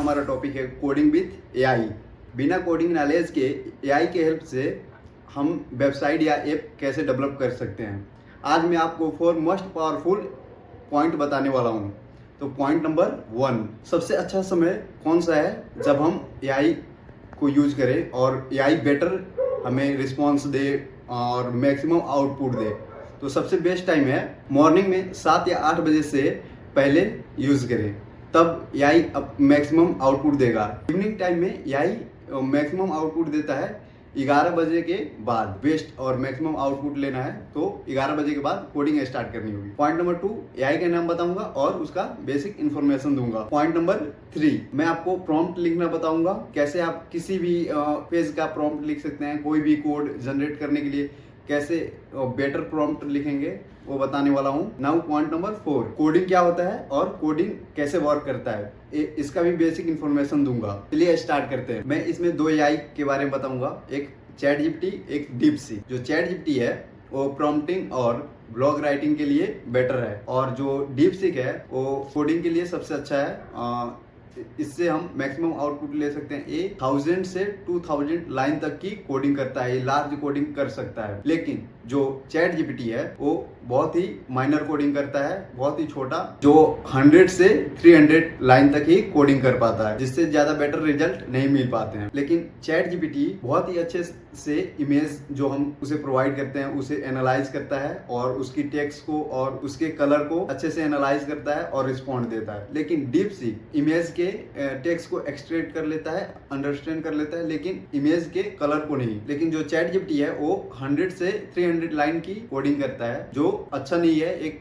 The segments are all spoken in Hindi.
हमारा टॉपिक है कोडिंग विथ एआई। बिना कोडिंग नॉलेज के एआई के हेल्प से हम वेबसाइट या ऐप कैसे डेवलप कर सकते हैं। आज मैं आपको 4 मोस्ट पावरफुल पॉइंट बताने वाला हूँ। तो पॉइंट नंबर 1, सबसे अच्छा समय कौन सा है जब हम एआई को यूज करें और एआई बेटर हमें रिस्पॉन्स दे और मैक्सिमम आउटपुट दे। तो सबसे बेस्ट टाइम है मॉर्निंग में 7 या 8 बजे से पहले यूज़ करें, तब एआई अब मैक्सिमम आउटपुट देगा। इवनिंग टाइम में एआई मैक्सिमम आउटपुट देता है 11 बजे के बाद। बेस्ट और मैक्सिमम आउटपुट लेना है तो 11 बजे के बाद कोडिंग स्टार्ट करनी होगी। पॉइंट नंबर 2, एआई का नाम बताऊंगा और उसका बेसिक इन्फॉर्मेशन दूंगा। पॉइंट नंबर 3, मैं आपको प्रॉम्प्ट लिखना बताऊंगा, कैसे आप किसी भी पेज का प्रॉम्प्ट लिख सकते हैं। कोई भी कोड जनरेट करने के लिए कैसे बेटर प्रॉम्प्ट लिखेंगे वो बताने वाला हूँ। नाउ पॉइंट नंबर 4, कोडिंग क्या होता है और कोडिंग कैसे वर्क करता है, इसका भी बेसिक इन्फॉर्मेशन दूंगा। चलिए स्टार्ट करते हैं। मैं इसमें 2 एआई के बारे में बताऊंगा, एक चैट जीपीटी, एक डीपसीक। जो चैट जीपीटी है वो प्रॉम्प्टिंग और ब्लॉग राइटिंग के लिए बेटर है, और जो डीपसीक है वो कोडिंग के लिए सबसे अच्छा है। इससे हम मैक्सिमम आउटपुट ले सकते हैं। ये 1000 से 2000 लाइन तक की कोडिंग करता है, ये लार्ज कोडिंग कर सकता है। लेकिन जो चैट जीपीटी है वो बहुत ही माइनर कोडिंग करता है, बहुत ही छोटा, जो 100 से 300 लाइन तक ही कोडिंग कर पाता है, जिससे ज्यादा बेटर रिजल्ट नहीं मिल पाते हैं। लेकिन चैट जीपीटी बहुत ही अच्छे से इमेज जो हम उसे प्रोवाइड करते हैं उसे एनालाइज करता है और उसकी टेक्स्ट को और उसके कलर को अच्छे से एनालाइज करता है और रिस्पॉन्ड देता है। लेकिन डीपसीक इमेज के टेक्स्ट को एक्सट्रैक्ट कर लेता है, अंडरस्टैंड कर लेता है, लेकिन इमेज के कलर को नहीं। लेकिन जो चैट जीपीटी है वो 100 से 300 लाइन की कोडिंग करता है, जो अच्छा नहीं है एक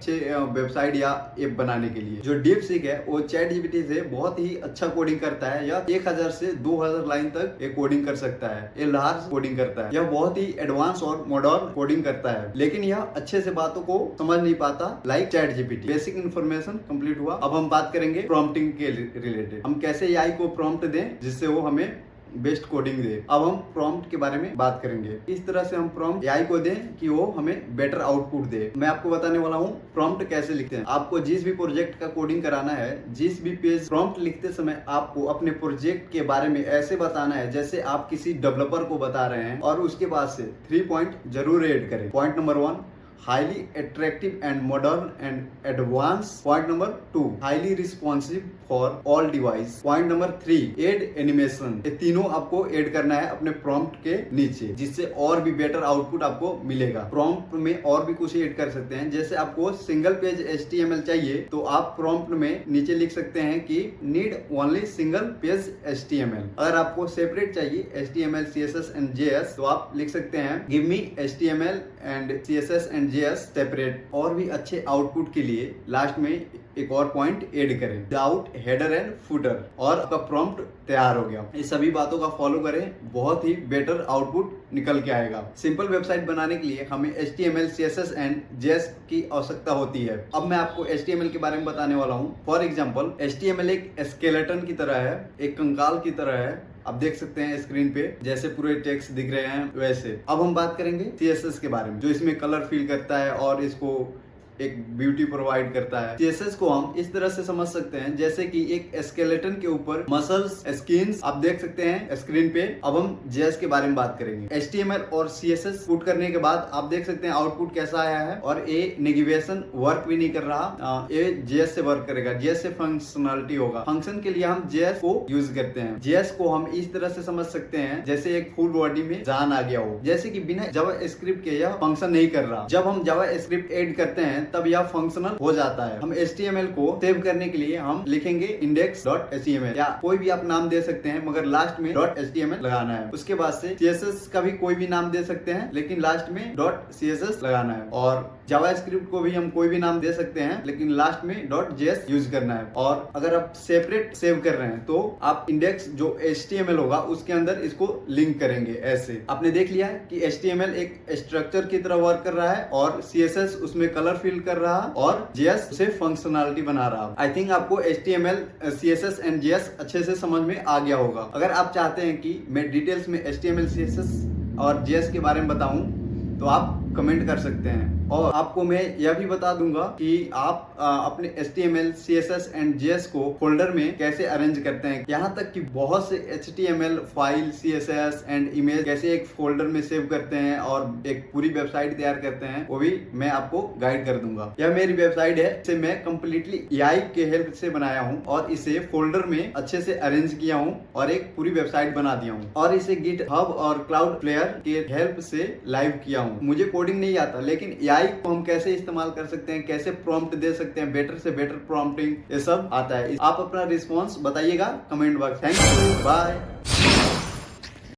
वेबसाइट या ऐप बनाने के लिए। जो डीपसीक है वो चैट जीपीटी से बहुत ही अच्छा कोडिंग करता है, या 1000 से 2000 लाइन तक ये कोडिंग कर सकता है। ये लार्ज कोडिंग करता है, यह बहुत ही एडवांस और मॉडर्न कोडिंग करता है, लेकिन यह अच्छे से बातों को समझ नहीं पाता like chat GPT. Basic information complete हुआ। अब हम बात करेंगे प्रॉम्प्टिंग के रिलेटेड, हम कैसे एआई को प्रॉम्प्ट दें जिससे वो हमें बेस्ट कोडिंग दे। अब हम प्रॉम्प्ट के बारे में बात करेंगे, इस तरह से हम प्रॉम्प्ट एआई को दें कि वो हमें बेटर आउटपुट दे। मैं आपको बताने वाला हूँ प्रॉम्प्ट कैसे लिखते हैं। आपको जिस भी प्रोजेक्ट का कोडिंग कराना है, जिस भी पेज, प्रॉम्प्ट लिखते समय आपको अपने प्रोजेक्ट के बारे में ऐसे बताना है जैसे आप किसी डेवलपर को बता रहे हैं, और उसके बाद से 3 पॉइंट जरूर ऐड करें। Point number 1, highly attractive and modern and advance. Point number 2, highly responsive for all device. Point number 3, add animation. ये तीनों आपको ऐड करना है अपने प्रॉम्प्ट के नीचे, जिससे और भी बेटर आउटपुट आपको मिलेगा। प्रॉम्प्ट में और भी कुछ ऐड कर सकते हैं, जैसे आपको सिंगल पेज HTML चाहिए तो आप प्रॉम्प्ट में नीचे लिख सकते हैं कि need only single page HTML। अगर आपको सेपरेट चाहिए HTML, CSS एंड JS तो आप लिख सकते हैं give me HTML and CSS and JS separate. और भी अच्छे आउटपुट के लिए लास्ट में एक और पॉइंट ऐड करें, विदाउट हेडर एंड फुटर, और आपका प्रॉम्प्ट तैयार हो गया। इस सभी बातों का फॉलो करें, बहुत ही बेटर आउटपुट निकल के आएगा। सिंपल वेबसाइट बनाने के लिए हमें HTML, CSS एंड JS की आवश्यकता होती है। अब मैं आपको HTML के बारे में बताने वाला हूँ। फॉर एग्जाम्पल HTML एक स्केलेटन की तरह है, एक कंकाल की तरह है। आप देख सकते हैं स्क्रीन पे जैसे पूरे टेक्स्ट दिख रहे हैं वैसे। अब हम बात करेंगे CSS के बारे में, जो इसमें कलर फिल करता है और इसको एक ब्यूटी प्रोवाइड करता है। CSS को हम इस तरह से समझ सकते हैं जैसे कि एक स्केलेटन के ऊपर मसल्स, स्किन्स आप देख सकते हैं स्क्रीन पे। अब हम JS के बारे में बात करेंगे। HTML और CSS पुट करने के बाद आप देख सकते हैं आउटपुट कैसा आया है, और ये नेविगेशन वर्क भी नहीं कर रहा, ये JS से वर्क करेगा, JS से फंक्शनलिटी होगा। फंक्शन के लिए हम JS को यूज करते हैं। JS को हम इस तरह से समझ सकते हैं जैसे एक फुल बॉडी में जान आ गया हो, जैसे कि बिना जावास्क्रिप्ट के यह फंक्शन नहीं कर रहा। जब हम जावास्क्रिप्ट ऐड करते हैं तब यह फंक्शनल हो जाता है। हम HTML को सेव करने के लिए हम लिखेंगे index.html, या कोई भी आप नाम दे सकते हैं मगर लास्ट में .html लगाना है। उसके बाद से CSS का भी कोई भी नाम दे सकते हैं, लेकिन लास्ट में .css लगाना है। और जावास्क्रिप्ट को भी हम कोई भी नाम दे सकते हैं, लेकिन लास्ट में .js यूज करना है। और अगर आप सेपरेट सेव कर रहे हैं तो आप इंडेक्स जो HTML होगा उसके अंदर इसको लिंक करेंगे। ऐसे आपने देख लिया कि HTML एक स्ट्रक्चर की तरह वर्क कर रहा है, और CSS उसमें कलर फिल कर रहा, और JS उसे फंक्शनलिटी बना रहा। आई थिंक आपको HTML, CSS एंड JS अच्छे से समझ में आ गया होगा। अगर आप चाहते हैं कि मैं डिटेल्स में HTML, CSS और JS के बारे में बताऊं तो आप कमेंट कर सकते हैं। और आपको मैं यह भी बता दूंगा कि आप अपने HTML, CSS एंड JS को फोल्डर में कैसे अरेंज करते हैं। यहाँ तक कि बहुत से HTML file, CSS and image कैसे एक फोल्डर में सेव करते हैं और एक पूरी वेबसाइट तैयार करते हैं, वो भी मैं आपको गाइड कर दूंगा। यह मेरी वेबसाइट है, इसे मैं कंप्लीटली AI के हेल्प से बनाया हूँ और इसे फोल्डर में अच्छे से अरेंज किया हूँ और एक पूरी वेबसाइट बना दिया हूँ और इसे GitHub और Cloudflare के हेल्प से लाइव किया हूँ। मुझे कोडिंग नहीं आता, लेकिन AI को हम कैसे इस्तेमाल कर सकते हैं, कैसे प्रॉम्प्ट दे सकते हैं, बेटर से बेटर प्रॉम्प्टिंग, ये सब आता है। आप अपना रिस्पॉन्स बताइएगा comment box. Thank you, bye.